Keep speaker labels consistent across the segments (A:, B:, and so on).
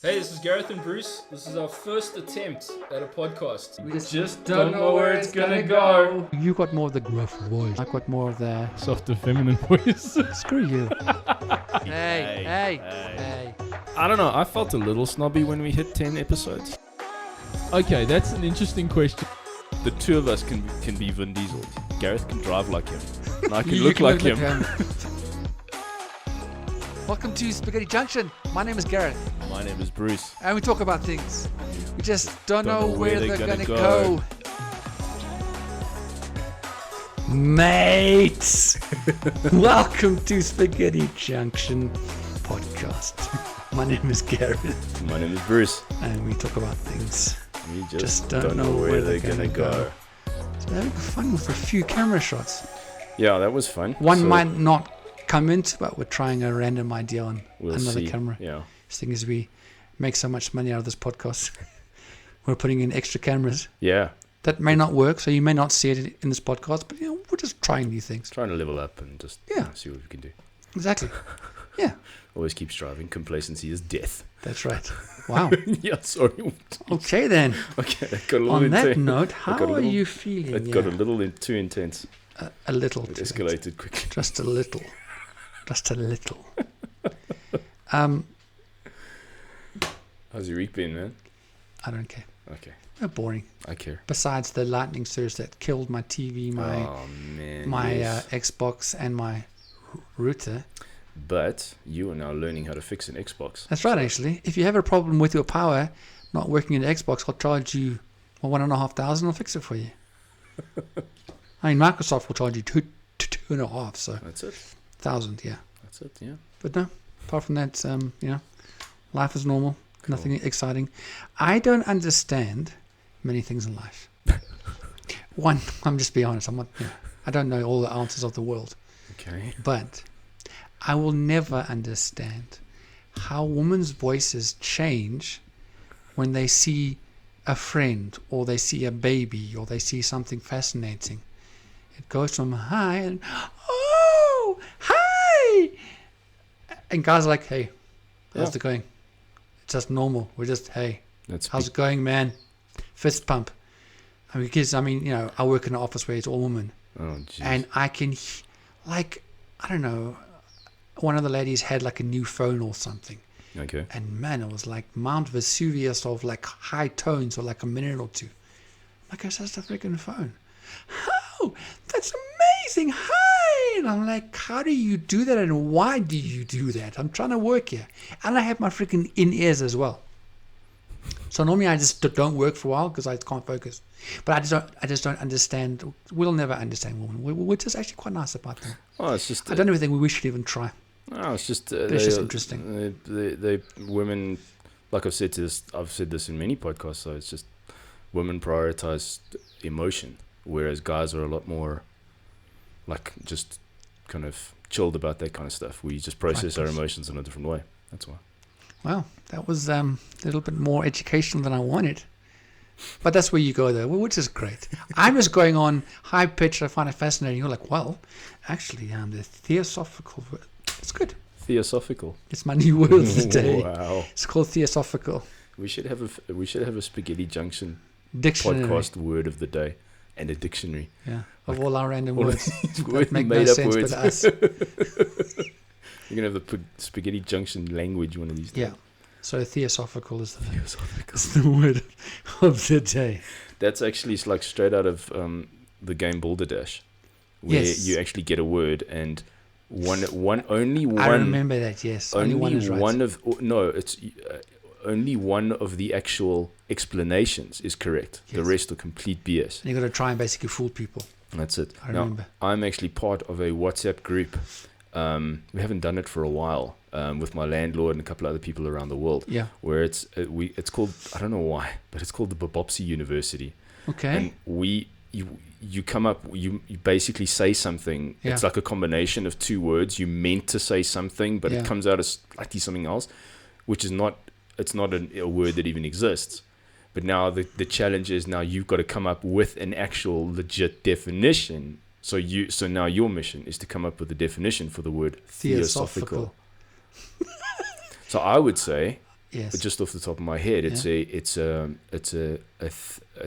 A: Hey, this is Gareth and Bruce. This is our first attempt at a podcast.
B: We just don't know where it's gonna go.
C: You got more of the gruff voice. I got more of the
A: Softer feminine voice.
C: screw you. Hey.
A: I don't know, I felt a little snobby when we hit 10 episodes.
D: Okay, that's an interesting question.
A: The two of us can be Vin Diesel. Gareth can drive like him. And I can look like him.
C: Welcome to Spaghetti Junction. My name is Gareth.
A: My name is Bruce.
C: And we talk about things. We just don't know where they're gonna go. Mates! Welcome to Spaghetti Junction podcast. My name is Gareth.
A: My name is Bruce.
C: And we talk about things.
A: We
C: Just don't know where they're gonna go. So we're having fun with a few camera shots.
A: Yeah, that was fun.
C: One might not come into, but we're trying a random idea on
A: We'll
C: another
A: see.
C: camera.
A: Yeah.
C: This thing is we make so much money out of this podcast. We're putting in extra cameras.
A: Yeah.
C: That may not work, so you may not see it in this podcast, but we're just trying new things.
A: Trying to level up and just see what we can do.
C: Exactly. Yeah.
A: Always keep striving. Complacency is death.
C: That's right. Wow.
A: Yeah, sorry.
C: Okay then.
A: Okay, that got a little
C: On that
A: intense.
C: note, how are you feeling?
A: It got a little too intense.
C: A little.
A: It escalated quickly.
C: Just a little. Just a little.
A: How's your week been, man?
C: I don't care.
A: Okay,
C: They're boring.
A: I care.
C: Besides the lightning surge that killed my TV, my
A: yes.
C: Xbox, and my router.
A: But you are now learning how to fix an Xbox.
C: That's right, actually. If you have a problem with your power not working in the Xbox, I'll charge you $1,500. I'll fix it for you. I mean, Microsoft will charge you $2,500, so
A: That's it.
C: 1,000, yeah.
A: That's it. Yeah.
C: But no, apart from that, life is normal.
A: Cool.
C: Nothing exciting. I don't understand many things in life. One, I'm just being honest. I don't know all the answers of the world,
A: Okay.
C: but I will never understand how women's voices change when they see a friend or they see a baby or they see something fascinating. It goes from hi and oh, hi, and guys are like, hey, how's it going? It's just normal. We're just, hey, how's it going, man? Fist pump. I mean, because I work in an office where it's all women,
A: Oh, jeez.
C: and I can, I don't know, one of the ladies had like a new phone or something,
A: Okay.
C: and man, it was like Mount Vesuvius of like high tones for like a minute or two. Like, it's just a freaking phone. Oh, that's amazing. Hi. And I'm like, how do you do that and why do you do that? I'm trying to work here. And I have my freaking in-ears as well. So normally I just don't work for a while because I can't focus. But I just don't understand. We'll never understand women. We're just actually quite nice about them.
A: Oh, it's just.
C: I don't even think we should even try.
A: No, it's just.
C: It's just interesting.
A: They women, like I've said this in many podcasts. So it's just women prioritize emotion, whereas guys are a lot more, like, just kind of chilled about that kind of stuff. We just process our emotions in a different way. That's why.
C: Well, that was a little bit more educational than I wanted. But that's where you go, though, which is great. I'm just going on high pitch. I find it fascinating. You're like, well, actually, the theosophical word. It's good.
A: Theosophical.
C: It's my new word today.
A: Wow.
C: It's called theosophical.
A: We should have a Spaghetti Junction
C: Dictionary.
A: podcast word of the day and a dictionary.
C: Yeah, of all our random
A: all
C: words.
A: That
C: make no
A: made up
C: sense
A: words.
C: but us.
A: You're gonna have the Spaghetti Junction language one of these days.
C: Yeah. So theosophical is the
A: Theosophical.
C: word of the day.
A: That's actually like straight out of the game Balderdash, where
C: Yes.
A: you actually get a word and only one.
C: I remember that. Yes. Only one is right.
A: Only one of the actual explanations is correct.
C: Yes.
A: The rest are complete BS.
C: And you got to try and basically fool people.
A: And that's it.
C: I remember.
A: Now, I'm actually part of a WhatsApp group. We haven't done it for a while with my landlord and a couple other people around the world.
C: Yeah.
A: Where it's called, I don't know why, but it's called the Bobopsy University.
C: Okay.
A: And you come up, you basically say something.
C: Yeah.
A: It's like a combination of two words. You meant to say something, but it comes out as slightly something else, which is not. It's not a word that even exists. But now the challenge is now you've got to come up with an actual legit definition. So now your mission is to come up with a definition for the word theosophical. So I would say
C: Yes.
A: just off the top of my head, it's a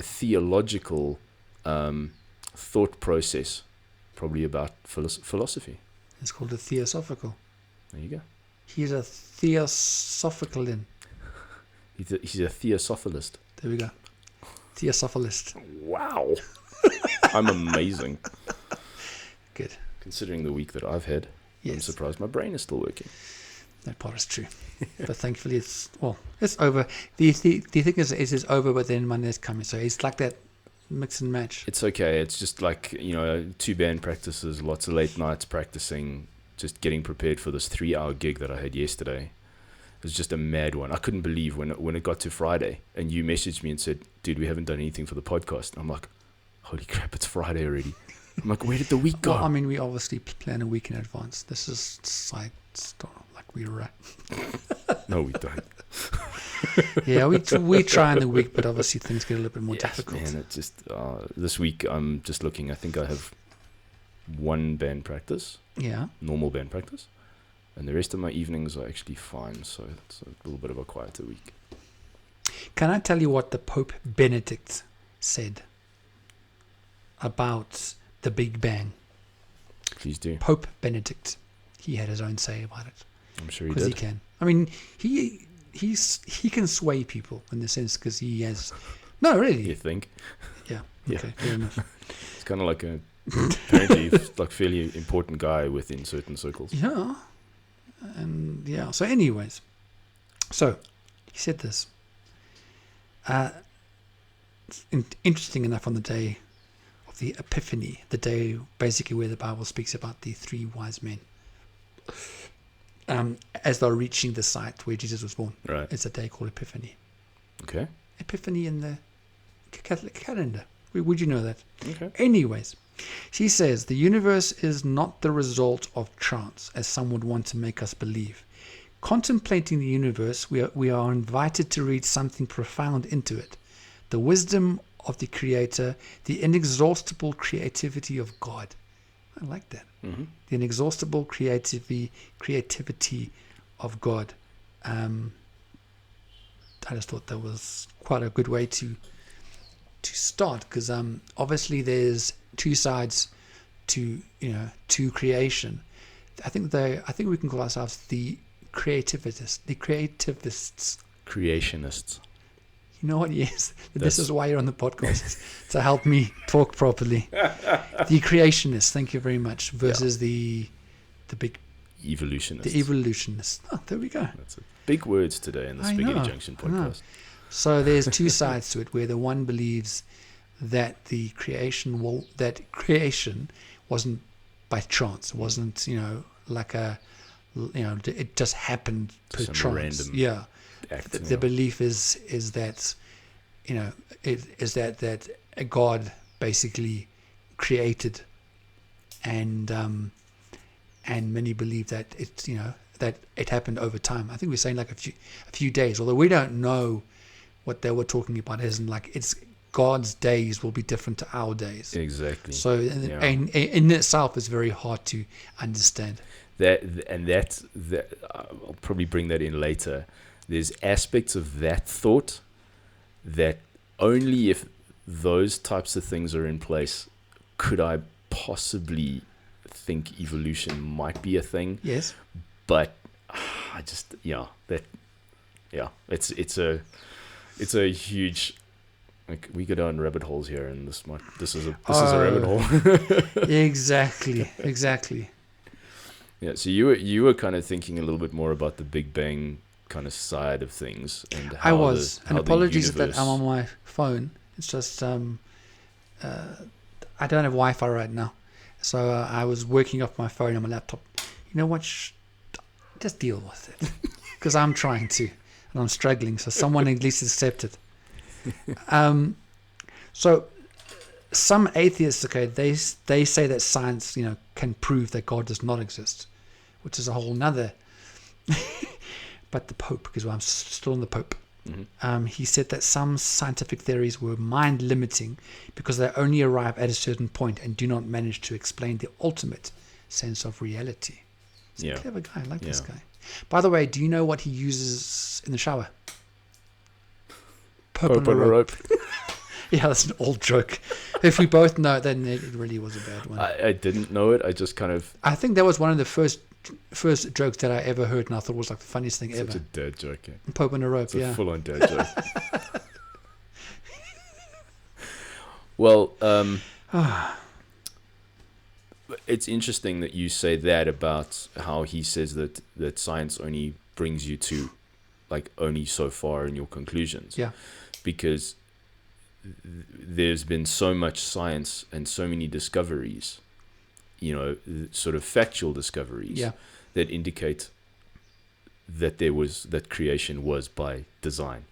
A: theological thought process, probably about philosophy.
C: It's called a theosophical.
A: There you go.
C: He's a theosophical in.
A: He's a theosophilist.
C: There we go. Theosophilist.
A: Wow. I'm amazing.
C: Good.
A: Considering the week that I've had, I'm surprised my brain is still working.
C: That part is true. But thankfully it's over. The thing is it's over, but then Monday's coming. So it's like that mix and match.
A: It's okay. It's just like, 2 band practices, lots of late nights practicing, just getting prepared for this 3-hour gig that I had yesterday. It was just a mad one. I couldn't believe when it got to Friday and you messaged me and said, dude, we haven't done anything for the podcast. And I'm like, holy crap, it's Friday already. I'm like, where did the week go?
C: Well, I mean, we obviously plan a week in advance. This is side stuff like we run.
A: No, we don't.
C: Yeah, we try in the week, but obviously things get a little bit more difficult.
A: Man, it just this week I'm just looking. I think I have 1 band practice.
C: Yeah.
A: Normal band practice. And the rest of my evenings are actually fine, so it's a little bit of a quieter week.
C: Can I tell you what the Pope Benedict said about the Big Bang?
A: Please do.
C: Pope Benedict. He had his own say about it.
A: I'm sure he did.
C: Because he can. I mean, he can sway people in the sense because he has... No, really.
A: You think?
C: Yeah.
A: Yeah.
C: Okay, fair enough.
A: It's kind of like apparently like fairly important guy within certain circles.
C: Yeah. And yeah, so anyways. So, he said this. Interesting enough, on the day of the Epiphany, the day basically where the Bible speaks about the 3 wise men, as they're reaching the site where Jesus was born.
A: Right.
C: It's a day called Epiphany.
A: Okay.
C: Epiphany in the Catholic calendar. Would you know that?
A: Okay.
C: Anyways, she says the universe is not the result of chance, as some would want to make us believe. Contemplating the universe, we are invited to read something profound into it. The wisdom of the Creator, the inexhaustible creativity of God. I like that.
A: Mm-hmm.
C: The inexhaustible creativity of God. I just thought that was quite a good way to start, because obviously there's 2 sides to creation. I think we can call ourselves the creativists.
A: Creationists.
C: You know what? Yes, this is why you're on the podcast, to help me talk properly. The creationists. Thank you very much. Versus the big
A: evolutionists.
C: The evolutionists. Oh, there we go.
A: That's big words today in the Spaghetti Junction podcast.
C: So there's 2 sides to it, where the one believes that the creation wasn't by chance. It wasn't, like it just happened per
A: Some
C: chance.
A: random act,
C: the belief is that, that a God basically created, and many believe that that it happened over time. I think we're saying like a few days, although we don't know what they were talking about. Isn't like it's God's days will be different to our days.
A: Exactly.
C: So and in itself is very hard to understand.
A: That I'll probably bring that in later. There's aspects of that thought that only if those types of things are in place could I possibly think evolution might be a thing.
C: Yes.
A: But I just it's a huge, like, we go down rabbit holes here, and this is a rabbit hole.
C: Exactly.
A: Yeah, so you were kind of thinking a little bit more about the Big Bang kind of side of things, and how
C: I was. And apologies that I'm on my phone. It's just I don't have Wi-Fi right now, so I was working off my phone on my laptop. You know what? Just deal with it, because I'm trying to, and I'm struggling. So someone at least accept it. So some atheists, they say that science, can prove that God does not exist, which is a whole nother. But the Pope, because I'm still on the Pope, he said that some scientific theories were mind limiting because they only arrive at a certain point and do not manage to explain the ultimate sense of reality. He's a clever guy. I like this guy. By the way, do you know what he uses in the shower? Pope on a rope. Yeah, that's an old joke. If we both know, then it really was a bad one.
A: I didn't know it. I just kind of...
C: I think that was one of the first jokes that I ever heard, and I thought it was like the funniest thing ever.
A: Such a dad joke. Yeah.
C: Pope on a rope,
A: It's
C: yeah.
A: a full-on dad joke. Well, it's interesting that you say that about how he says that science only brings you to, like, only so far in your conclusions.
C: Yeah.
A: Because there's been so much science and so many discoveries, sort of factual discoveries,
C: Yeah.
A: that indicate that creation was by design.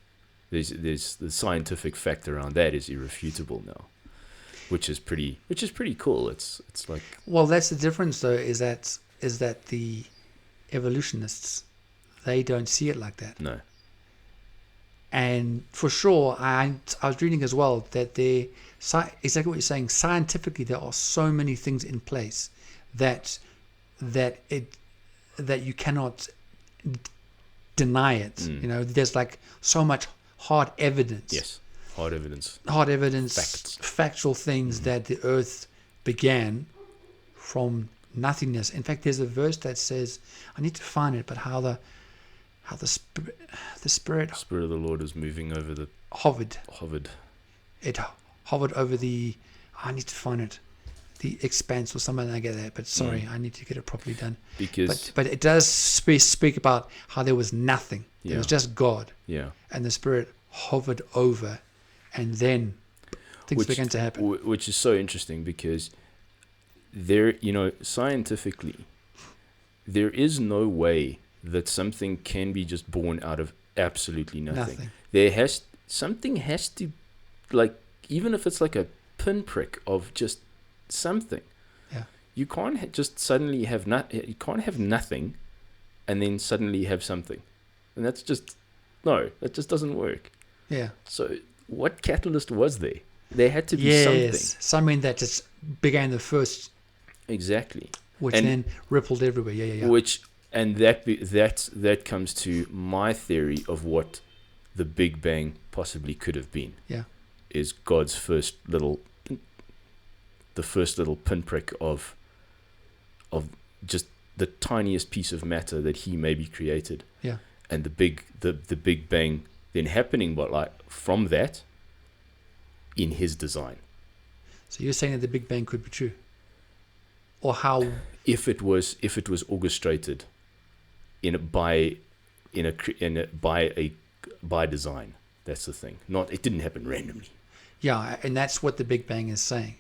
A: There's the scientific fact around that is irrefutable now, which is pretty cool. It's like,
C: Well, that's the difference, though, is that the evolutionists, they don't see it like that.
A: no.
C: And for sure, I was reading as well that exactly what you're saying. Scientifically, there are so many things in place that you cannot deny it. There's like so much hard evidence.
A: Yes. Hard evidence.
C: Facts. Factual things that the earth began from nothingness. In fact, there's a verse that says, I need to find it, but how the spirit
A: The Spirit of the Lord is moving over the
C: hovered. It hovered over the, I need to find it, the expanse or something like that. But sorry, I need to get it properly done.
A: Because
C: But it does speak about how there was nothing. It
A: Yeah.
C: was just God.
A: yeah,
C: And the Spirit hovered over, and then things began to happen.
A: Which is so interesting because there, scientifically, there is no way that something can be just born out of absolutely nothing. Something has to, like, even if it's like a pinprick of just something.
C: Yeah.
A: You can't just suddenly have you can't have nothing and then suddenly have something. And that just doesn't work.
C: Yeah.
A: So what catalyst was there? There had to be something.
C: Something that just began the first,
A: Exactly.
C: which
A: And-
C: then rippled everywhere. Yeah.
A: And that comes to my theory of what the Big Bang possibly could have been.
C: Yeah.
A: Is God's first little pinprick of just the tiniest piece of matter that he maybe created.
C: Yeah.
A: And the Big Bang then happening, but like from that, in his design.
C: So you're saying that the Big Bang could be true, or how?
A: If it was orchestrated by design, that's the thing. It didn't happen randomly.
C: Yeah, and that's what the Big Bang is saying.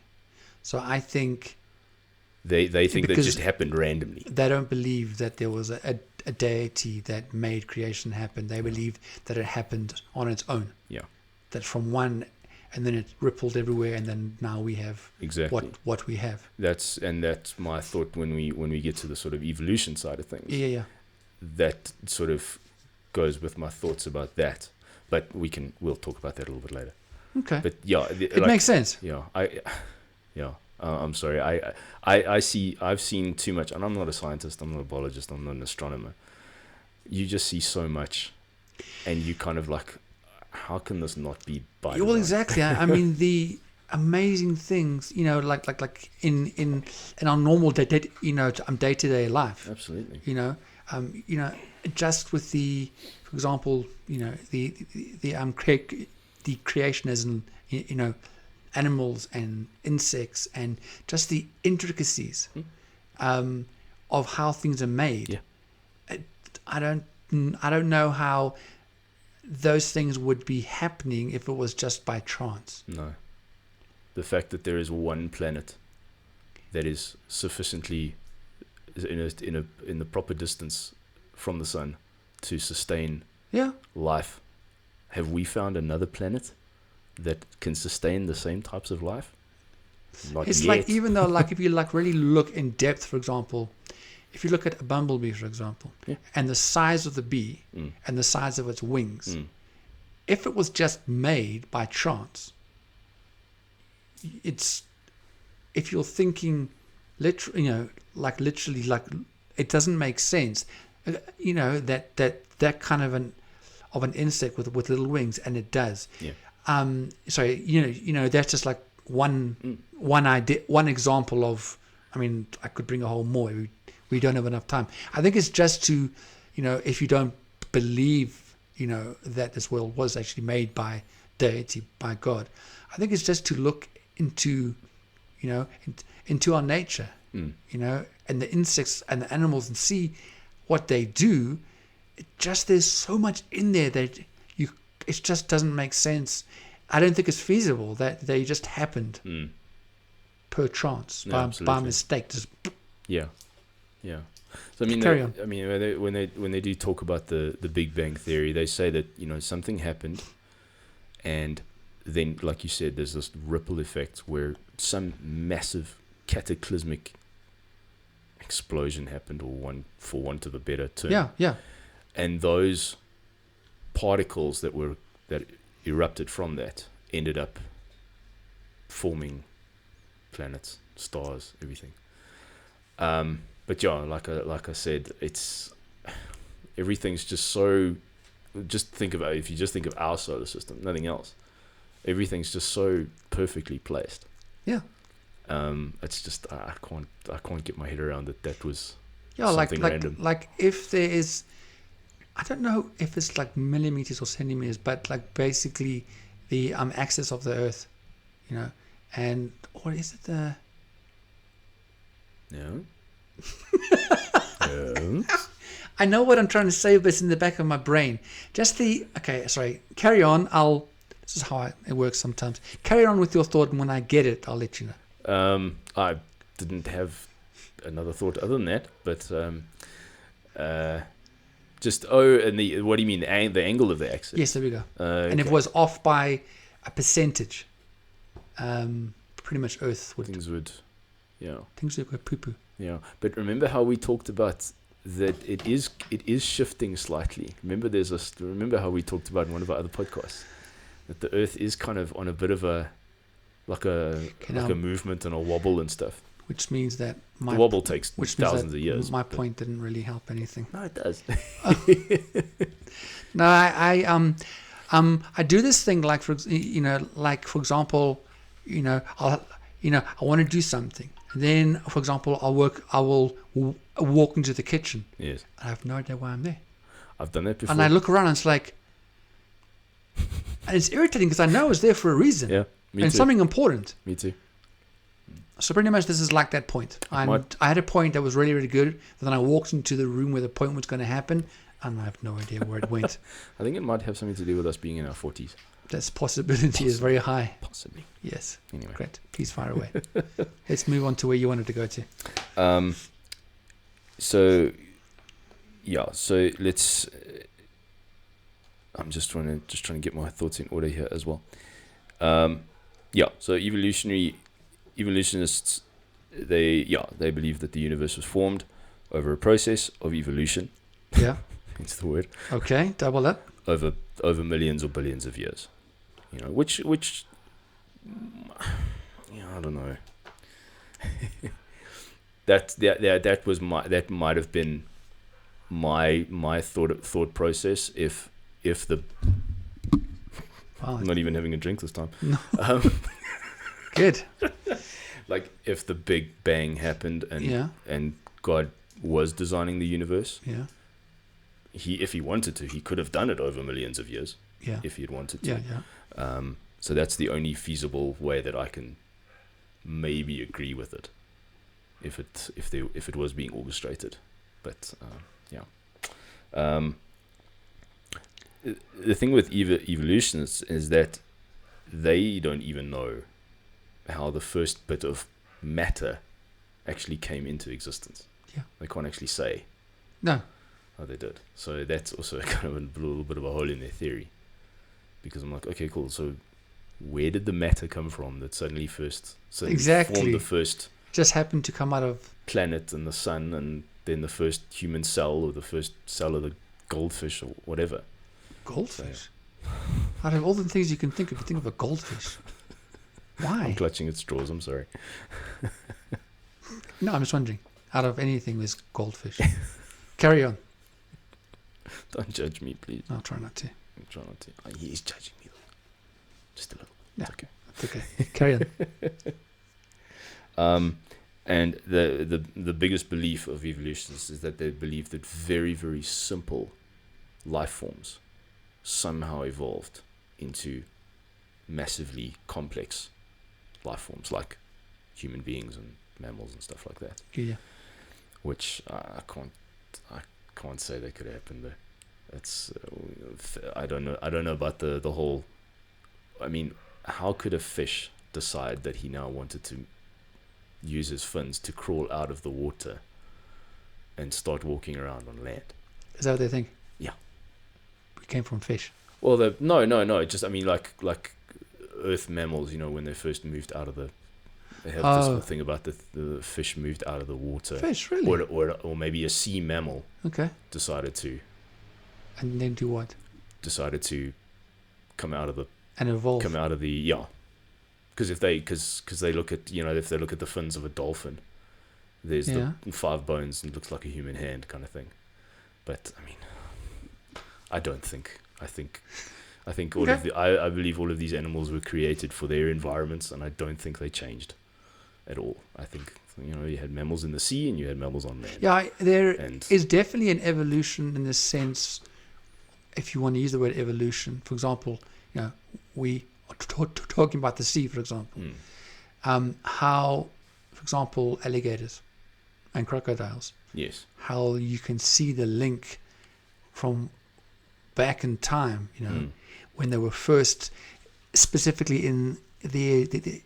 C: So I think
A: They think that
C: Because
A: just happened randomly.
C: they don't believe that there was a deity that made creation happen. They believe that it happened on its own.
A: Yeah,
C: That from one, and then it rippled everywhere, and then now we have
A: exactly.
C: what we have.
A: That's my thought when we get to the sort of evolution side of things.
C: Yeah.
A: That sort of goes with my thoughts about that. But we'll talk about that a little bit later.
C: Okay.
A: But yeah,
C: It makes sense.
A: Yeah, I'm sorry. I've seen too much, and I'm not a scientist. I'm not a biologist. I'm not an astronomer. You just see so much, and you kind of like, how can this not be by
C: Well,
A: design?
C: exactly. I mean, the amazing things, like in our normal day-to-day life.
A: Absolutely.
C: Just with for example, the creationism, animals and insects, and just the intricacies of how things are made.
A: Yeah.
C: I don't know how those things would be happening if it was just by chance.
A: No. The fact that there is one planet that is sufficiently in the proper distance from the sun to sustain life. Have we found another planet that can sustain the same types of life? Not
C: It's
A: yet.
C: like, even though, like, if you really look in depth, for example, if you look at a bumblebee, for example, and the size of the bee and the size of its wings, if it was just made by chance, if you're thinking literally, like, it doesn't make sense, that kind of of an insect with little wings, and it does.
A: Yeah.
C: So that's just like one idea, one example of. I mean, I could bring a whole more. We don't have enough time. I think it's just to, if you don't believe, that this world was actually made by deity, by God, I think it's just to look into, into our nature, and the insects and the animals, and see what they do. There's so much in there that it just doesn't make sense. I don't think it's feasible that they just happened per chance, by mistake. Just
A: yeah. So I mean,
C: carry on.
A: I mean, when they do talk about the Big Bang Theory, they say that something happened, and then, like you said, there's this ripple effect where some massive cataclysmic explosion happened, or for want of a better term.
C: Yeah.
A: And those particles that erupted from that ended up forming planets, stars, everything. But yeah, like I said, everything's just so. If you just think of our solar system, nothing else. Everything's just so perfectly placed.
C: Yeah.
A: It's just I can't get my head around that. That was
C: something
A: random.
C: Like if there is, I don't know if it's like millimeters or centimeters, but like basically the axis of the Earth, and what is it?
A: No.
C: I know what I'm trying to say, but it's in the back of my brain. Carry on. This is how it works sometimes. Carry on with your thought, and when I get it, I'll let you know.
A: I didn't have another thought other than that, but and what do you mean, the angle of the axis?
C: Yes, there we go. And
A: okay.
C: if it was off by a percentage, pretty much Earth would.
A: Things would go
C: poo-poo.
A: Yeah, but remember how we talked about that it is shifting slightly. Remember how we talked about in one of our other podcasts that the Earth is kind of on a bit of a movement and a wobble and stuff.
C: Which means that
A: the wobble takes thousands of years.
C: My point didn't really help anything.
A: No, it does.
C: No, I do this thing like for example, I want to do something. And then, for example, I will walk into the kitchen.
A: Yes.
C: I have no idea why I'm there.
A: I've done that before.
C: And I look around and it's like, and it's irritating because I know it's there for a reason.
A: Yeah, me
C: and
A: too.
C: Something important.
A: Me too.
C: So pretty much this is like that point. I had a point that was really, really good. But then I walked into the room where the point was going to happen, and I have no idea where it went.
A: I think it might have something to do with us being in our 40s.
C: That possibility is very high.
A: Possibly.
C: Yes.
A: Anyway.
C: Great. Please fire away. Let's move on to where you wanted to go to.
A: So let's. I'm just trying to get my thoughts in order here as well. So evolutionists, they believe that the universe was formed over a process of evolution.
C: Yeah.
A: That's the word.
C: Okay, double up.
A: Over millions or billions of years. Which I don't know. that might have been my thought process if the I'm not even having a drink this time.
C: No. Good.
A: Like if the Big Bang happened and God was designing the universe.
C: Yeah.
A: If he wanted to, he could have done it over millions of years.
C: Yeah.
A: If he had wanted to.
C: Yeah.
A: So that's the only feasible way that I can maybe agree with it. If it was being orchestrated, but the thing with evolutionists is that they don't even know how the first bit of matter actually came into existence.
C: Yeah.
A: They can't actually say.
C: No.
A: How they did. So that's also kind of a little bit of a hole in their theory. Because I'm like, okay, cool. So where did the matter come from that suddenly formed the first
C: just happened to come out of
A: planet and the sun, and then the first human cell, or the first cell of the goldfish or whatever.
C: Goldfish? So, out of all the things you can think of, you think of a goldfish. Why?
A: I'm clutching at straws, I'm sorry.
C: No, I'm just wondering. Out of anything, there's goldfish. Carry on.
A: Don't judge me, please.
C: I'll try not to.
A: try not to. He is judging me, though. Just a little.
C: Yeah.
A: It's okay.
C: It's okay. Carry on.
A: And the biggest belief of evolutionists is that they believe that very, very simple life forms somehow evolved into massively complex life forms like human beings and mammals and stuff like that.
C: Yeah.
A: Which I can't say that could happen though. It's I don't know about the whole. I mean, how could a fish decide that he now wanted to use his fins to crawl out of the water and start walking around on land?
C: Is that what they think?
A: Yeah.
C: We came from fish.
A: Well, no. Just I mean, like earth mammals. You know, when they first moved out of the. They have this whole thing about the fish moved out of the water.
C: Fish, really?
A: Or maybe a sea mammal.
C: Okay.
A: Decided to
C: And then do what?
A: Decided to come out of the.
C: And evolve.
A: Come out of the Because if they look at if they look at the fins of a dolphin, there's the 5 bones and it looks like a human hand kind of thing. But I mean, I think all of I believe all of these animals were created for their environments, and I don't think they changed at all. I think you had mammals in the sea and you had mammals on land.
C: Yeah, there is definitely an evolution in the sense, if you want to use the word evolution. For example, we are talking about the sea, for example. How, for example, alligators and crocodiles.
A: Yes.
C: How you can see the link from back in time, when they were first, specifically in the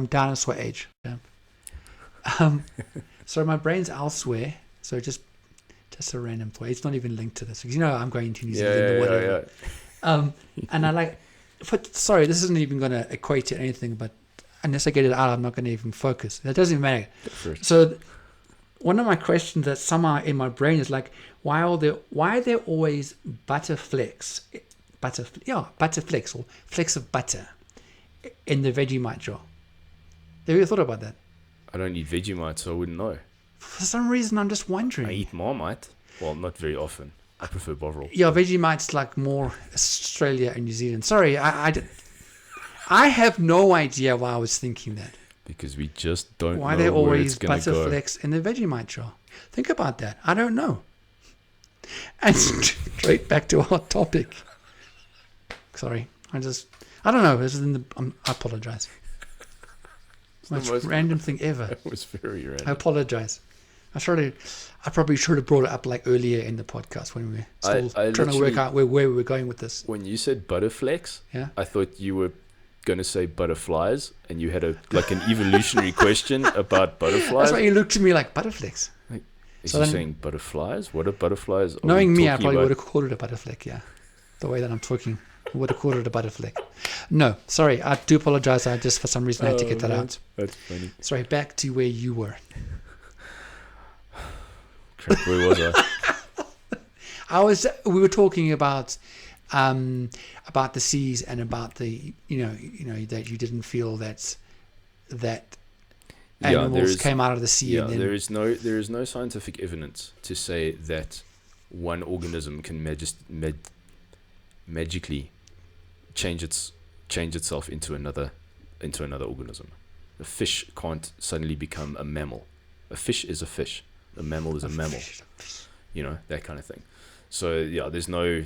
C: dinosaur age. So my brain's elsewhere. So just a random thought. It's not even linked to this because I'm going to New Zealand or whatever. And I like. Sorry, this isn't even going to equate to anything, but unless I get it out, I'm not going to even focus. That doesn't even matter. So one of my questions that somehow in my brain is like, why are there always butterflecks or flecks of butter in the Vegemite jar? Have you ever thought about that?
A: I don't eat Vegemite, so I wouldn't know.
C: For some reason, I'm just wondering.
A: I eat Marmite. Well, not very often. I prefer Bovril.
C: Yeah, Vegemite's like more Australia and New Zealand. Sorry, I have no idea why I was thinking that.
A: Because we just don't
C: why
A: know
C: there
A: where
C: always
A: it's going to go.
C: butterflecks in the Vegemite jar. Think about that. I don't know. And straight back to our topic. Sorry, I don't know. This is I apologize. Most random thing ever.
A: It was very random.
C: I apologize. I probably should have brought it up like earlier in the podcast when we were still trying to work out where we were going with this.
A: When you said butterflex, I thought you were going to say butterflies, and you had an evolutionary question about butterflies.
C: That's why you looked at me like butterflies.
A: Is he saying butterflies? What are butterflies?
C: Knowing me, I probably would have called it a butterfleck. Yeah, the way that I'm talking, I would have called it a butterfleck. No, sorry, I do apologize. I just for some reason I had to get that out.
A: That's funny.
C: Sorry, back to where you were.
A: Crap, where was I?
C: We were talking about the seas and about the that you didn't feel that animals came out of the sea.
A: Yeah, there is no scientific evidence to say that one organism can magically change itself into another organism. A fish can't suddenly become a mammal. A fish is a fish. A mammal is a mammal. That kind of thing. So yeah, there's no,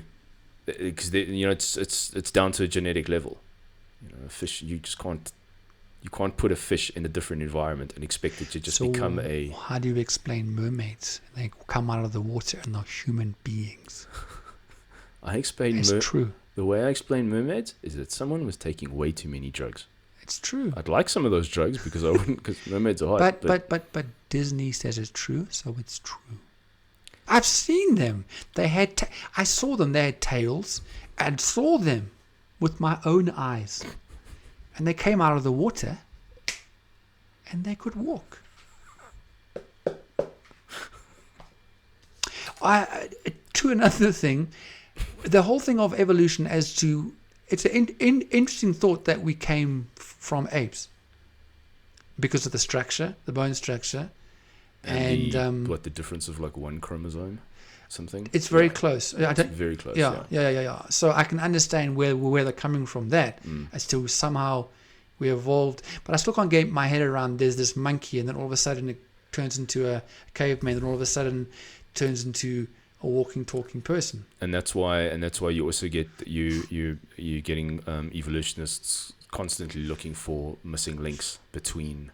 A: because it's down to a genetic level. A fish, you can't put a fish in a different environment and expect it to just become a.
C: How do you explain mermaids? They come out of the water and they're human beings.
A: It's true. The way I explain mermaids is that someone was taking way too many drugs.
C: It's true.
A: I'd like some of those drugs because I wouldn't, because mermaids are hot.
C: But Disney says it's true, so it's true. I've seen them. I saw them. They had tails, and saw them with my own eyes, and they came out of the water, and they could walk. To another thing, the whole thing of evolution as to. It's an interesting thought that we came from apes because of the structure, the bone structure, and
A: the difference of like one chromosome. something.
C: It's very close. I
A: It's
C: don't,
A: very close.
C: yeah. So I can understand where they're coming from that as to somehow we evolved. But I still can't get my head around there's this monkey and then all of a sudden it turns into a caveman and all of a sudden turns into a walking, talking person.
A: And that's why you also get you're getting evolutionists constantly looking for missing links between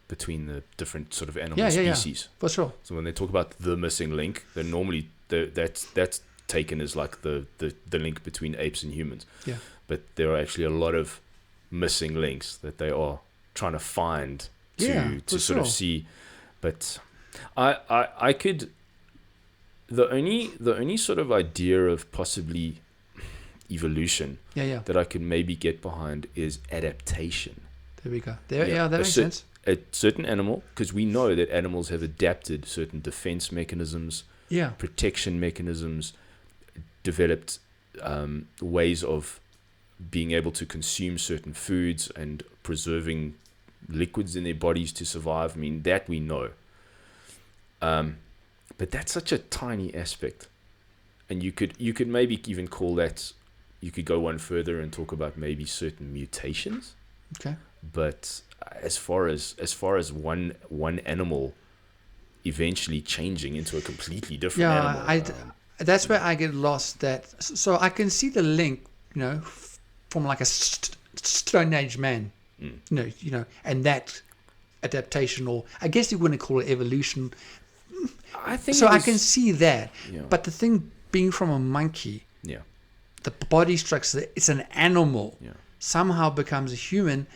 A: the different sort of animal species.
C: For sure.
A: So when they talk about the missing link, they're normally that's taken as like the link between apes and humans.
C: Yeah.
A: But there are actually a lot of missing links that they are trying to find to sort of see. But I could the only sort of idea of possibly evolution that I could maybe get behind is adaptation.
C: There we go. That makes sense.
A: A certain animal, because we know that animals have adapted certain defense mechanisms, protection mechanisms, developed ways of being able to consume certain foods and preserving liquids in their bodies to survive. I mean, that we know. But that's such a tiny aspect. And you could maybe even call that, you could go one further and talk about maybe certain mutations.
C: Okay.
A: But as far as one animal eventually changing into a completely different animal.
C: That's where I get lost. So I can see the link, from like a Stone Age man, and that adaptation, or I guess you wouldn't call it evolution.
A: I think
C: so. I can see that,
A: Yeah.
C: but the thing being from a monkey,
A: Yeah.
C: the body structure, it's an animal,
A: Yeah.
C: somehow becomes a human.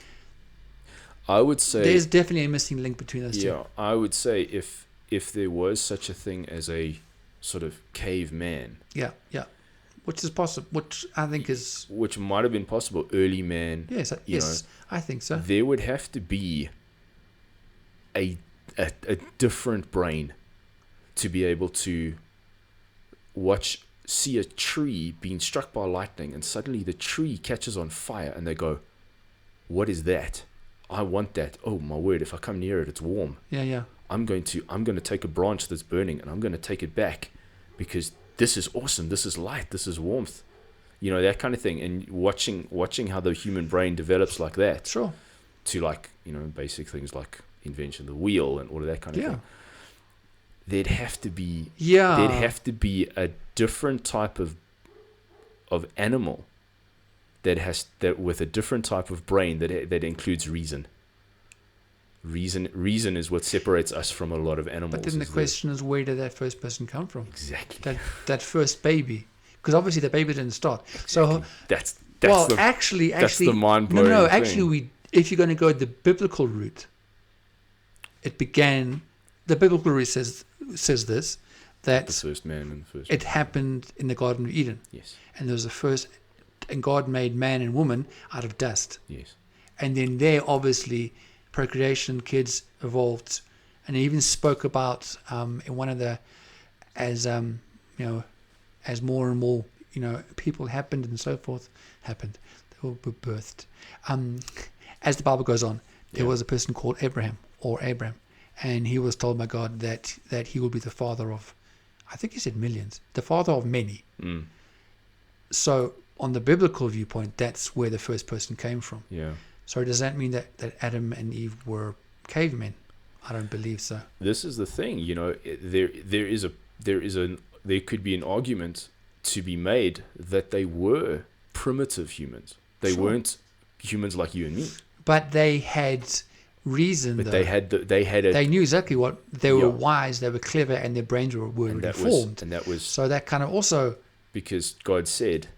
A: I would say
C: There's definitely a missing link between those two.
A: Yeah, I would say if there was such a thing as a sort of caveman,
C: Yeah, which is possible. Which I think is
A: which might have been possible, early man.
C: Yes, I think so.
A: There would have to be a different brain to be able to see a tree being struck by lightning, and suddenly the tree catches on fire, and they go, "What is that? I want that. Oh my word! If I come near it, it's warm.
C: Yeah.
A: I'm going to take a branch that's burning, and I'm going to take it back, because this is awesome. This is light. This is warmth. That kind of thing." And watching how the human brain develops like that.
C: Sure.
A: To basic things like invention of the wheel and all of that kind of thing. There'd have to be a different type of animal that with a different type of brain that includes reason. Reason is what separates us from a lot of animals.
C: But then the question is, where did that first person come from?
A: Exactly.
C: That first baby, because obviously the baby didn't start.
A: Exactly.
C: So
A: that's
C: actually,
A: that's the mind-blowing
C: no.
A: thing.
C: Actually, if you're going to go the biblical route, it began. The biblical route says this, that
A: the first man and the first.
C: It happened in the Garden of Eden.
A: Yes.
C: And there was the first, and God made man and woman out of dust.
A: Yes.
C: And then there, obviously, procreation, kids evolved, and he even spoke about in one of the, as more and more people happened and so forth happened, they were birthed. As the Bible goes on, there was a person called Abram, and he was told by God that he will be the father of, I think he said millions, the father of many.
A: Mm.
C: So on the biblical viewpoint, that's where the first person came from.
A: Yeah.
C: So does that mean that Adam and Eve were cavemen? I don't believe so.
A: This is the thing, there could be an argument to be made that they were primitive humans. They weren't humans like you and me.
C: But they had reason.
A: But
C: though. They knew exactly what they were. Wise, they were clever, and their brains were informed. So that kind of also,
A: because God said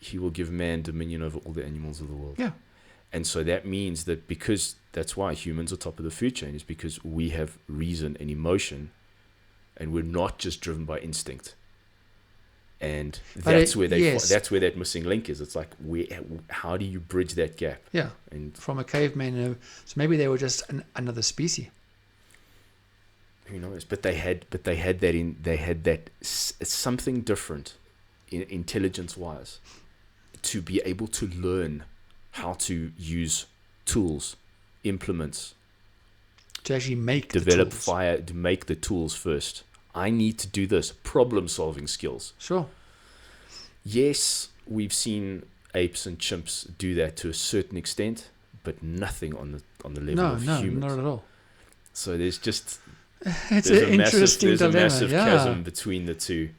A: He will give man dominion over all the animals of the world.
C: Yeah.
A: And so that means that, because that's why humans are top of the food chain, is because we have reason and emotion, and we're not just driven by instinct. And that's where that missing link is. It's like, how do you bridge that gap?
C: Yeah.
A: And
C: from a caveman, so maybe they were just another species.
A: Who knows? But they had that something different, intelligence-wise, to be able to learn how to use tools, implements,
C: to actually develop
A: fire, to make the tools first. I need to do this. Problem-solving skills.
C: Sure.
A: Yes, we've seen apes and chimps do that to a certain extent, but nothing on the level of humans.
C: No, not at all.
A: So there's just
C: It's an interesting
A: there's
C: dilemma.
A: a massive
C: yeah.
A: chasm between the two,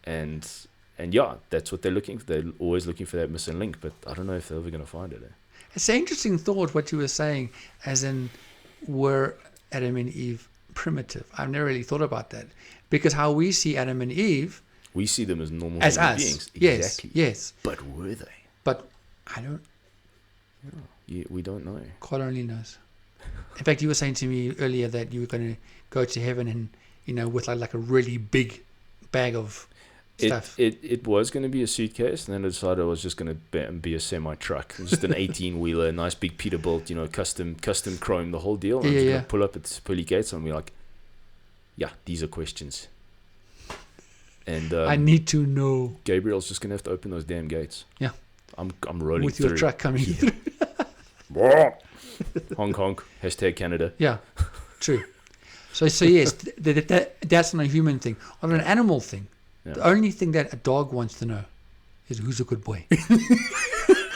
A: and yeah, that's what they're looking for. They're always looking for that missing link, but I don't know if they're ever going to find it.
C: It's an interesting thought what you were saying, as in were Adam and Eve primitive? I've never really thought about that, because how we see Adam and Eve,
A: We see them as normal
C: as
A: human
C: us,
A: beings.
C: yes,
A: Exactly.
C: yes,
A: But were they?
C: but I don't.
A: We don't know.
C: God only knows. In fact, you were saying to me earlier that you were going to go to heaven and with like a really big bag of stuff.
A: It was going to be a suitcase, and then I decided I was just going to be a semi-truck, just an 18-wheeler, nice big Peterbilt, custom chrome, the whole deal. And I'm just going to pull up at the pearly gates and be like, yeah, these are questions. And
C: I need to know.
A: Gabriel's just going to have to open those damn gates.
C: Yeah.
A: I'm rolling
C: with
A: through.
C: your truck coming through.
A: Honk honk. #Canada.
C: Yeah, true. So yes, that's not a human thing. On an animal thing, the only thing that a dog wants to know is who's a good boy.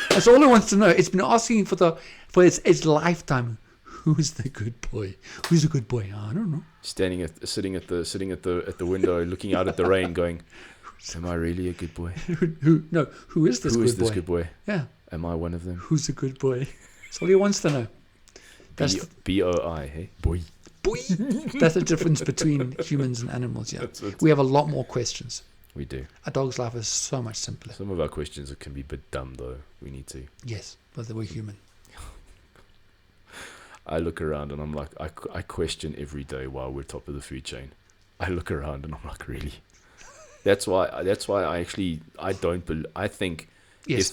C: That's all it wants to know. It's been asking for its lifetime. Who's the good boy? Who's a good boy? I don't know.
A: Sitting at the window, looking out at the rain, going, "Am I really a good boy?
C: Who is this
A: good boy?
C: Yeah.
A: Am I one of them?
C: Who's a good boy? That's all he wants to know. That's
A: B-O-I, hey? Boy.
C: boy. That's the difference between humans and animals, yeah. We have a lot more questions.
A: We do.
C: A dog's life is so much simpler.
A: Some of our questions can be a bit dumb, though. We need to.
C: Yes, but we're human.
A: I look around and I'm like, I question every day while we're top of the food chain. I look around and I'm like, really? That's why I don't believe. I think if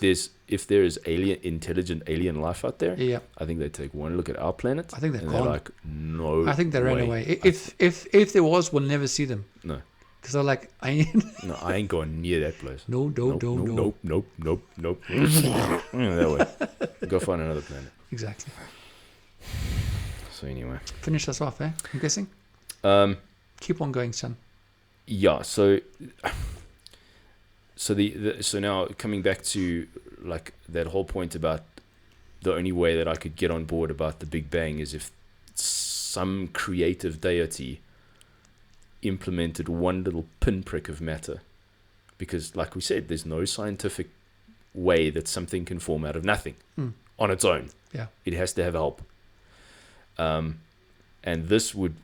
A: there is intelligent alien life out there, I think they take one look at our planet.
C: I think they're
A: and
C: gone.
A: They're like, no.
C: I think they ran away. If there was, we'll never see them.
A: No.
C: Because they're like, I
A: ain't going near that place.
C: No.
A: Nope. That way. Go find another planet.
C: Exactly.
A: So anyway,
C: finish us off, eh? I'm guessing. Keep on going, son.
A: Yeah. So now coming back to like that whole point about the only way that I could get on board about the Big Bang is if some creative deity implemented one little pinprick of matter, because like we said, there's no scientific way that something can form out of nothing on its own.
C: Yeah,
A: it has to have help. And this would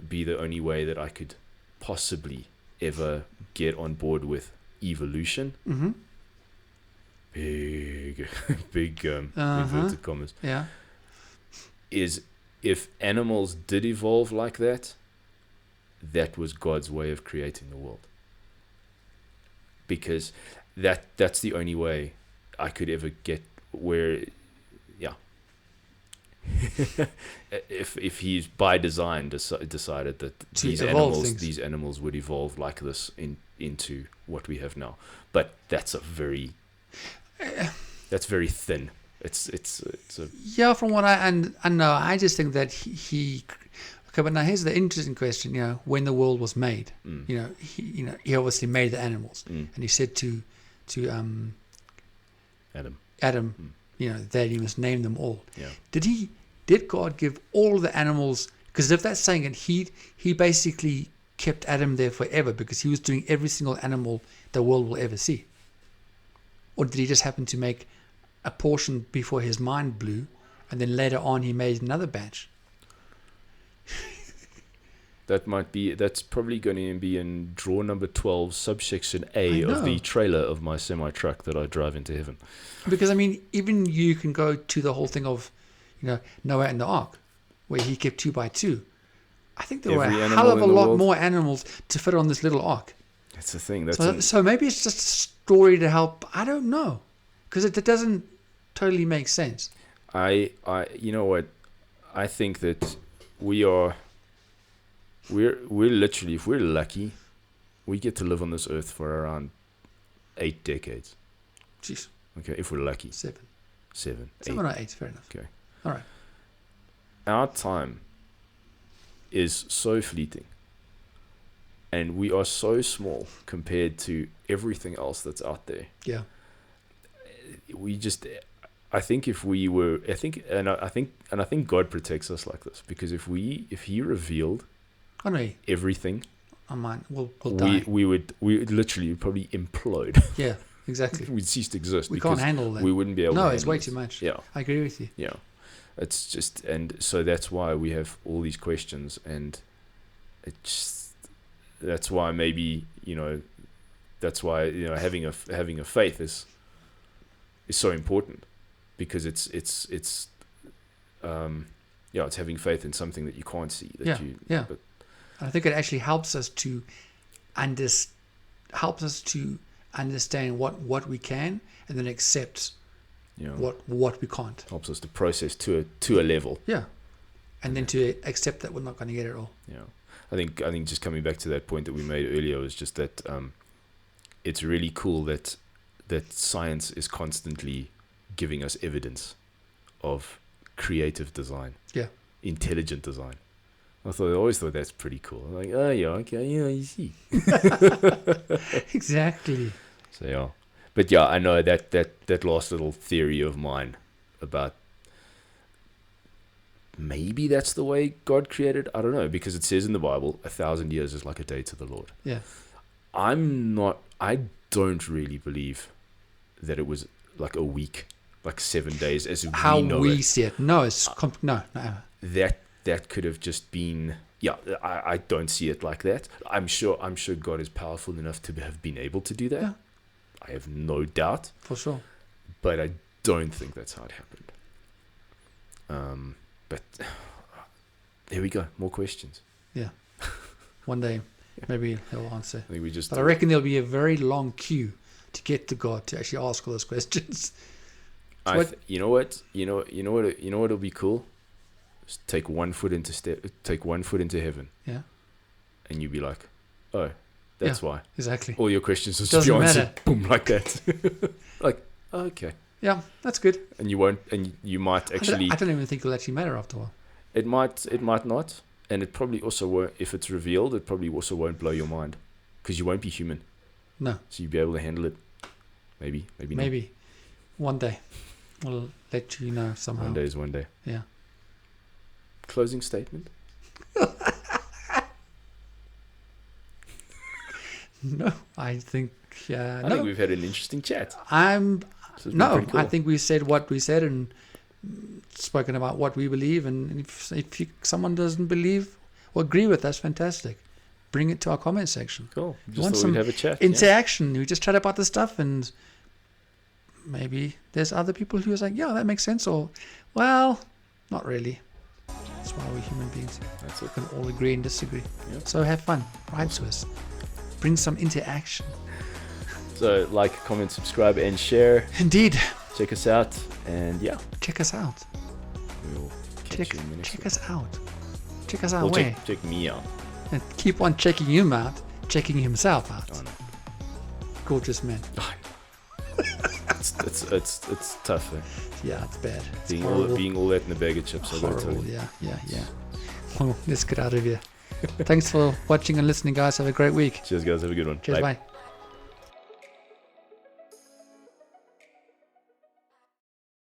A: be the only way that I could possibly ever get on board with evolution.
C: Mm-hmm.
A: Big inverted commas.
C: Yeah.
A: Is if animals did evolve like that, that was God's way of creating the world. Because that's the only way I could ever get where, yeah. if he's by design decided that these animals would evolve like this into what we have now, but that's very thin. It's a
C: yeah. From what I know, I just think that he. Okay, but now here's the interesting question. When the world was made, he obviously made the animals, and he said to Adam, that he must name them all.
A: Yeah.
C: Did God give all the animals? Because if that's saying it, he basically kept Adam there forever because he was doing every single animal the world will ever see. Or did he just happen to make a portion before his mind blew, and then later on he made another batch?
A: That's probably going to be in drawer number 12, subsection A of the trailer of my semi-truck that I drive into heaven.
C: Because, even you can go to the whole thing of, Noah and the Ark, where he kept 2 by 2. I think there were a hell of a lot more animals to fit on this little ark.
A: That's the thing.
C: So maybe it's just a story to help. I don't know. Because it doesn't totally make sense.
A: You know what? I think that we're literally, if we're lucky, we get to live on this earth for around 8 decades.
C: Jeez.
A: Okay, if we're lucky.
C: 7.
A: 7.
C: 7 or 8, fair enough.
A: Okay.
C: All right.
A: Our time is so fleeting. And we are so small compared to everything else that's out there.
C: Yeah.
A: I think if we were, I think God protects us like this, because if He revealed everything,
C: we'll die.
A: we would literally probably implode.
C: Yeah, exactly.
A: We'd cease to exist.
C: We can't handle that.
A: We wouldn't be able.
C: No,
A: to
C: it's way too much.
A: Yeah,
C: I agree with you.
A: Yeah, it's just, and so that's why we have all these questions, and that's why maybe that's why having a faith is so important, because it's having faith in something that you can't see. But
C: I think it actually helps us to understand what we can, and then accept what we can't.
A: Helps us to process to a level.
C: Yeah, and then to accept that we're not going to get it all.
A: Yeah, I think just coming back to that point that we made earlier was just that it's really cool that science is constantly giving us evidence of creative design, intelligent design. I always thought that's pretty cool. I'm like, oh yeah, okay, yeah, you see.
C: Exactly.
A: So yeah, but yeah, I know that last little theory of mine about maybe that's the way God created. I don't know, because it says in the Bible, 1,000 years is like a day to the Lord.
C: Yeah.
A: I don't really believe that it was like a week, like 7 days, as
C: how
A: we know
C: we
A: it.
C: see it. No, it's no.
A: That could have just been, I don't see it like that. I'm sure God is powerful enough to have been able to do that.
C: Yeah.
A: I have no doubt.
C: For sure.
A: But I don't think that's how it happened. But there we go. More questions.
C: Yeah. One day, maybe he'll answer.
A: I think
C: But I reckon there'll be a very long queue to get to God to actually ask all those questions.
A: You know what? It'll be cool. Just take one foot into heaven.
C: Yeah.
A: And you'll be like, oh, that's why.
C: Exactly.
A: All your questions will
C: Doesn't
A: be answered.
C: matter.
A: Boom, like that. Like, oh, okay.
C: Yeah, that's good.
A: And you might actually.
C: I don't even think it'll actually matter after a while.
A: It might not, and it probably also won't. If it's revealed, it probably also won't blow your mind, because you won't be human.
C: No.
A: So you'll be able to handle it. Maybe not.
C: Maybe. One day. We'll let you know somehow.
A: One day is one day.
C: Yeah.
A: Closing statement?
C: No, I think.
A: I think we've had an interesting chat.
C: I
A: Cool.
C: think we said what we said and spoken about what we believe. And if someone doesn't believe or agree with us, fantastic. Bring it to our comment section.
A: Cool.
C: You want some
A: we'd have a chat.
C: interaction. We just chat about the stuff, and maybe there's other people who are like, yeah, that makes sense, or, well, not really. That's why we're human beings.
A: That's it.
C: We can all agree and disagree.
A: Yep.
C: So have fun. Write to us. Bring some interaction.
A: So like, comment, subscribe, and share.
C: Indeed.
A: Check us out, and
C: Check us out.
A: we'll catch you in the next
C: Check
A: one.
C: us out. Check us out.
A: Well,
C: Where?
A: check me out.
C: And keep on checking him out. Checking himself out.
A: Oh, no.
C: Gorgeous man.
A: It's tough. Eh?
C: Yeah, it's bad. It's
A: Being all that in a bag of chips. I gotta tell
C: horrible.
A: you.
C: Yeah. Well, let's get out of here. Thanks for watching and listening, guys. Have a great week.
A: Cheers, guys. Have a good one.
C: Cheers. Bye.